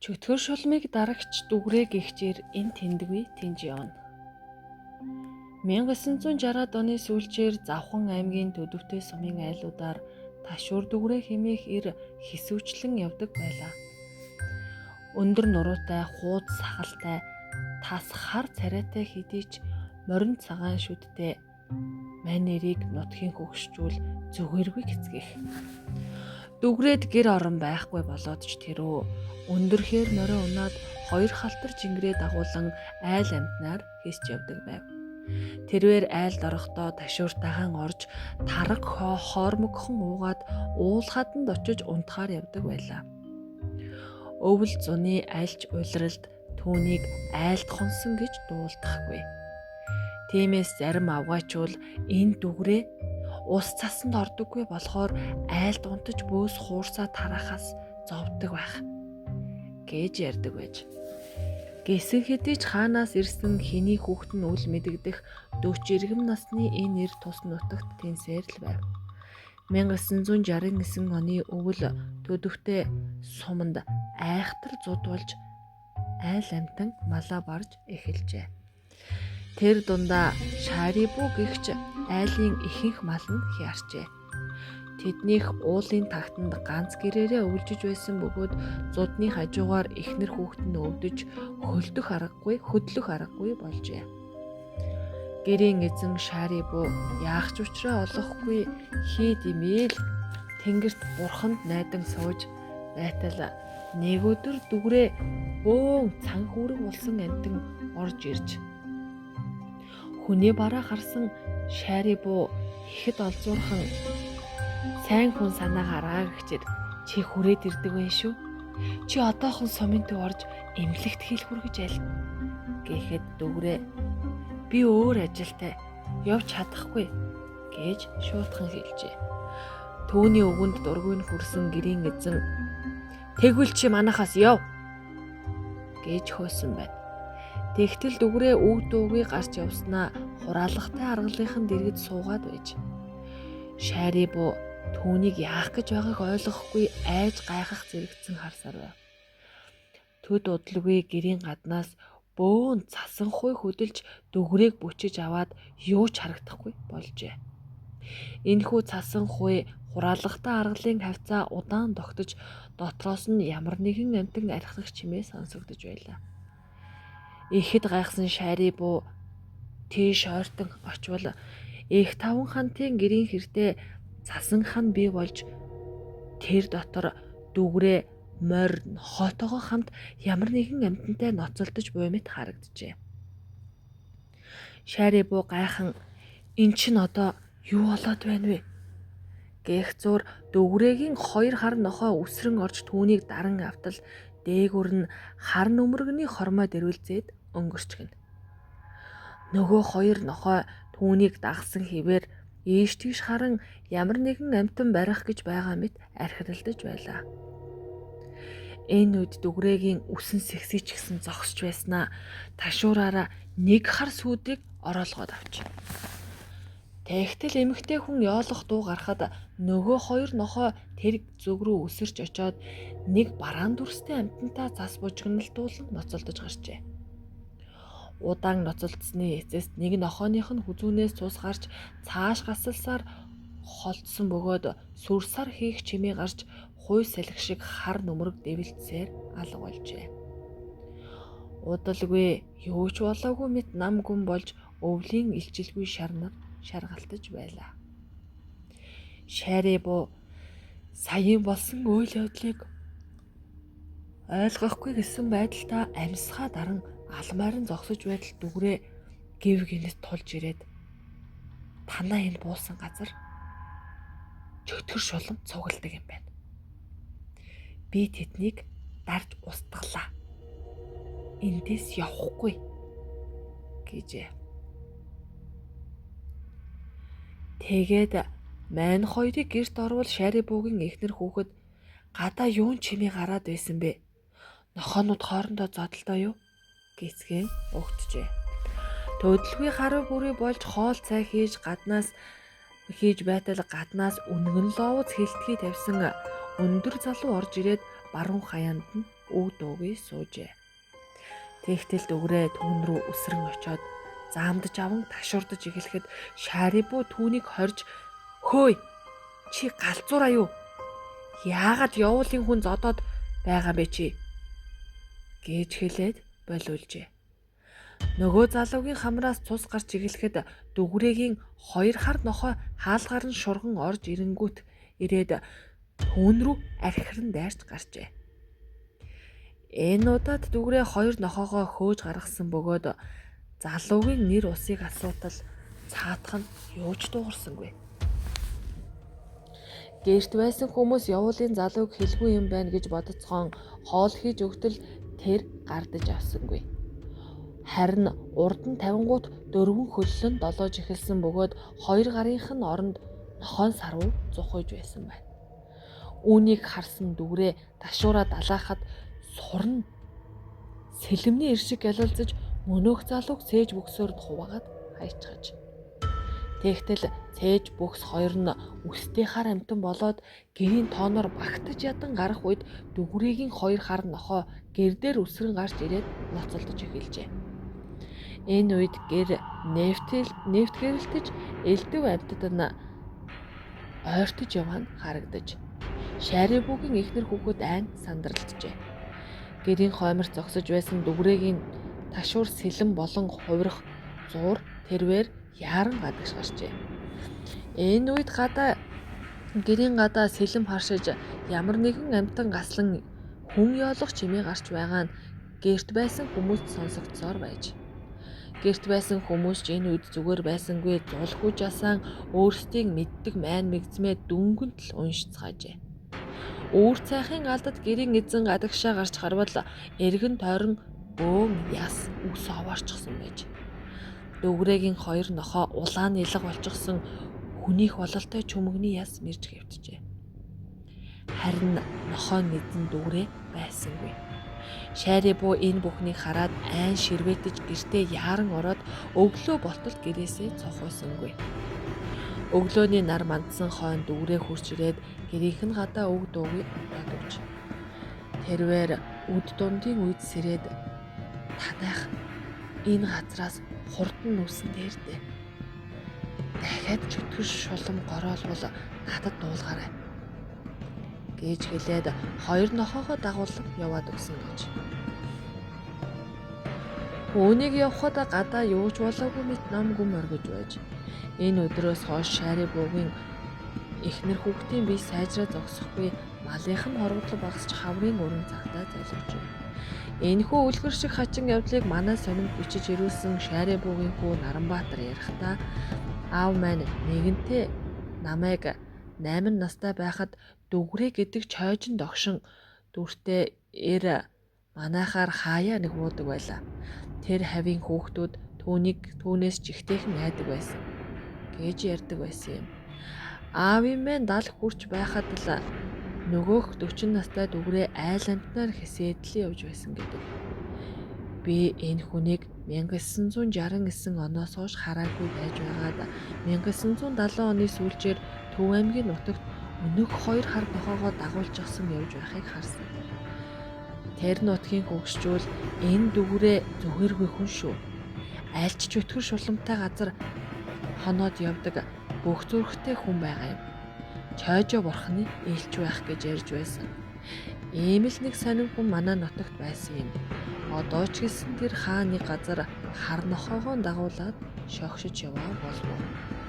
Чөтгөр шулмыг дарагч дүгрээ гихчээр энэ тэндгүй тэнд явна. 1960-ад оны сүүлчээр Завхан аймгийн Төдөвтэй сумын айлуудаар ташуур дүгрээ хэмээх ир хэсүүчлэн явдаг байлаа. Өндөр нуруутай, хууз сахалтай, тас хар царайтай хэдий ч морин цагаан шүдтэй мань нэрийг нутгийн хөгшчүүл зүгээргүй гэцгийх. Дүгрээд гэр орон байхгүй болоод ч тэрөө өндөрхээр морин унаад хоёр халтар жингэрээ дагуулan айл амтнаар хийсч явдаг байв. Тэрвэр айлд орохдоо ташууртайхан орж тараг хоормогхон уугаад уулхаданд очиж унтахаар явдаг байлаа. Өвөл зуны айлч улиралд түүнийг айлд хонсон гэж дуулдахгүй. Тиймээс зарим авгаачул энэ дүгрээ ус цасанд ордоггүй болохоор айлд унтаж бөөс хуурсаа тараахаас зовдөг байх гэж ярьдаг байж. Гэсэн хэдий ч хаанаас ирсэн хэний хүүхэд нь үл мэдэгдэх 40 иргэм насны энэ нэр тус нутагт тэнсээр л байв. 1969 оны өвөл Төдөвтэй суманд айхтар зуд болж айл амтан малаа барж эхэлжээ. Тэр дундаа Шарибу гэгч айлын ихэнх мал нь хяарчээ. Тэднийх уулын тагтанд ганц гэрээрээ өвлжиж байсан бөгөөд зудны хажуугаар эхнэр хүүхэд нь өвдөж хөдлөх аргагүй болжээ. Гэрийн эзэн Шарибу яах ч учраа олохгүй хий димээл тэнгэрт бурханд найдан сууж байтал нэг өдөр дүгрээ бөөн цан хүүрэг болсон амтан орж ирж хүний бараа харсан Шарибу ихэд олзуурхан сайн хүн санаагаараа гэчээр чи хүрээд ирдэг вэ шүү. Чи одоохон сумын төв орж эмнэлэгт хийлгүргэж аль гэхэд дүгрээ би өөр ажилтай явж чадахгүй гэж шуутхан хэлжээ. Түүний өгөнд дургүй нь хүрсэн гэрийн эзэн тэгвэл чи манахаас яв гэж хөөсөн байна. Тэгтэл дүгрээ үг дуугүй гарч явснаа хураалгатай аргалынхан дэргэд суугаад байж. Шарибу түүнийг яах гэж байгааг ойлгохгүй айж гайхах зэрэгцэн харсаар байв. Төд удалгүй гэрийн гаднаас бөөн цасан хуй хөдөлж дүгрээг бүчиж аваад юу ч харагдахгүй болжээ. Энэхүү цасан хуй хураалгатай аргалын хавцаа удаан тогтож дотроос нь ямар нэгэн амтан архих чимээ сонсогдож байлаа. Ихэд гайхсан Шарибу тийш ойртон очвол их таван хантын гэрийн хэртээ цасан хан бий болж тэр дотор дүгрээ морь хотоогоо хамт ямар нэгэн амьтантай ноцолдож буй мэт харагджээ. Шарибу гайхан эн чин одоо юу болоод байна вэ гэх зур дүгрээгийн хоёр хар нохой үсрэн орж түүнийг даран автал дээгүр нь хар нүмергний хормой дэрвэлзээд өнгөрчгөнө. Нөгөө хоёр нохой түүнийг дагсан хിവэр ийш тийш харан ямар нэгэн амтан барих гэж байгаа мэт архиралдаж байлаа. Энэ үед дүгрээгийн үсэн сэгсий ч гэсэн зогсож байснаа ташуураараа нэг хар сүүдийг ороолгоод авч. Тэгтэл эмэгтэй хүн яолох дуу гарахад нөгөө хоёр нохой тэр зүг рүү өсөрч очоод нэг бараан дүрстэй амтантай зас бужигналтуулан ноцолдож гарчээ. Удаан ноцолдсны эцэст нэг нохойных нь хүзүүнээс цус гарч цааш гасалсаар холдсон бөгөөд сүрсар хийх чимээ гарч хуй салхи шиг хар нүмерг дэвэлцсээр алга болжээ. Удалгүй юу ч болоогүй мэт нам гүн болж өвлийн илчилгүй шарнаар шаргалтаж байлаа. Шарибу саяын болсон үйл явдлыг ойлгохгүй гэсэн байдалтай амьсгаа даран алмайран зогсож байтал дүгрээ гів гинэт тулж ирээд танаа энэ буусан газар чөтгөр шулам цугладаг юм байна. Би тэднийг дарж устгалаа. Эндээс явахгүй гэжээ. Тэгээд мань хоёрыг гэрт орвол Шарибугийн эхнэр хүүхэд гадаа юун чимээ гараад байсан бэ? Нохоонууд хоорондоо зодолдоо юу? Гэцгэн өгтжээ. Төдөлгүй харуу бүрий болж хоол цай хийж байтал гаднаас үнгэн ловоц хилтгий тавьсан өндөр залуу орж ирээд баруун хаяанд нь үг дуугүй суужээ. Тэгтэл дүгрээ түүн рүү өсрөн очоод заамдж аван ташуурдаж эхлэхэд Шарибу түүнийг хорж "Хөөе, чи галзуураа юу? Яагаад явуулын хүн зодоод байгаа бэ чи?" гэж хэлээд болиулжээ. Нөгөө залуугийн хамраас цус гарч эхлэхэд дүгрээгийн 2 хар нохой хаалгаар нь шурган орж ирэнгүүт ирээд түүн рүү архиран дайрч гарчээ. Энэ удаад дүгрээ 2 нохоогоо хөөж гаргасан бөгөөд залуугийн нэр усыг асуутал цаатах нь юу ч дуугарсангүй. Гэрт байсан хүмүүс явуулын залууг хэлгүй юм байна гэж бодцоон хоол хийж өгтөл тэр гардаж авсангүй. Харин урд нь 50-гуут дөрвөн хөллөн долоож эхэлсэн бөгөөд 2 гарынх нь оронд нохойн сарвуу зухойж байсан байна. Үүнийг харсан дүгрээ ташуураа далаахад сурн сэлэмний иршиг ялалзаж мөнөөх залууг цээж бөксөөр хуваагаад хайчгаж. Тэгтэл цээж бөкс 2 нь үстэйхаар амтан болоод гэрийн тооноор багтаж ядан гарах үед дүгрээгийн 2 хар нохой гэр дээр өсрөн гарч ирээд ноцолдож эхэлжээ. Энэ үед гэр нефт гэрэлтэж элдв амьтад нь ойртож яваа нь харагдаж Шарибугийн эхнэр хүүхэд айн сандралджээ. Гэрийн хоймор зогсож байсан дүгрээгийн ташуур сэлэн болон хувирах зуур тэрвэр яаран гадагш гарчээ. Энэ үед гэрийн гадаа сэлэм харшиж ямар нэгэн амьтан гаслан хүн ёолох чимээ гарч байгаа нь гэрт байсан хүмүүст сонсогдсоор байж. Гэрт байсан хүмүүс ч энэ үед зүгээр байсангүй зулхүү жасаан өөрсдийг мэддэг майн мэгзмээ дүнгэнт л уншицгаажээ. Үүр цайхын алдад гэрийн эзэн гадагшаа гарч харвал эргэн тойрон бөөн яс үс овоорчихсон байж. Дүгрээгийн 2 нохой улаан илэг болчихсон хүнийх бололтой чүмэгний яс мэрж хэвтжээ. Харин нохой эзэн дүгрээ байсангүй. Шарибу энэ бүхнийг хараад айн ширвэтэж гэртээ яаран ороод өглөө болтол гэрээсээ цохойсонгүй. Өглөөний нар мандсан хойно дүгрээ хурч ирээд гэрийнх нь гадаа үг дуугүй бодвч. Тэрвэр үд дундын үед сэрээд "Танайх энэ газраас хурдан нүсэн дээрдээ. Дахиад чөтгөр шулам гороолбол надад дуулгаарай" гэж хэлээд 2 нохоогоо дагуулan яваад өгсөн гэж. Үүнийг явхад гадаа юу ч болоогүй мэт ном гүм оргиж байж. Энэ өдрөөс хойш Шарибугийн эхнэр хүүхдийн бие сайжраа зогсохгүй малынх нь хорводлог багасч хаврын өрөн цагтаа залгижээ. Энэхүү үлгэр шиг хачин явдлыг манай сонирхд бичиж ирүүлсэн Шарибугийн хүү Наранбаатар ярихдаа аав маань нэгэнтээ намайг 8 настай байхад дүгрээ гэдэг чойжин догшин дүртэй эр манайхаар хаяа нэг буудаг байлаа. Тэр хавийн хүүхдүүд түүнээс жигтэйхэн айдаг байсан гэж ярьдаг байсан юм. Аавын мэн 70 хүрч байхад л нөгөөх 40 настай дүгрээ айл амтнаар хэсээдэл явж байсан гэдэг. Би энэ хүнийг 1969 оноос хойш хараагүй байж байгаад 1970 оны сүүлчээр Төв аймгийн нутагт өнөөх 2 хар нохоогоо дагуулж авсан явж байхыг харсан. Тэр нутгийн хөгшчүүл энэ дүгрээ зүгээргүй хүн шүү. Альч чөтгөр шуламтай газар хоноод явдаг бүх зүрхтэй хүн байгаа юм. Чойжо бурхны илч байх гэж ярьж байсан. Ийм л нэг сонин хүн манай нутагт байсан юм. Одоо ч гэсэн тэр хааны газар хар нохоогоо дагуулад шогшиж яваа болов уу?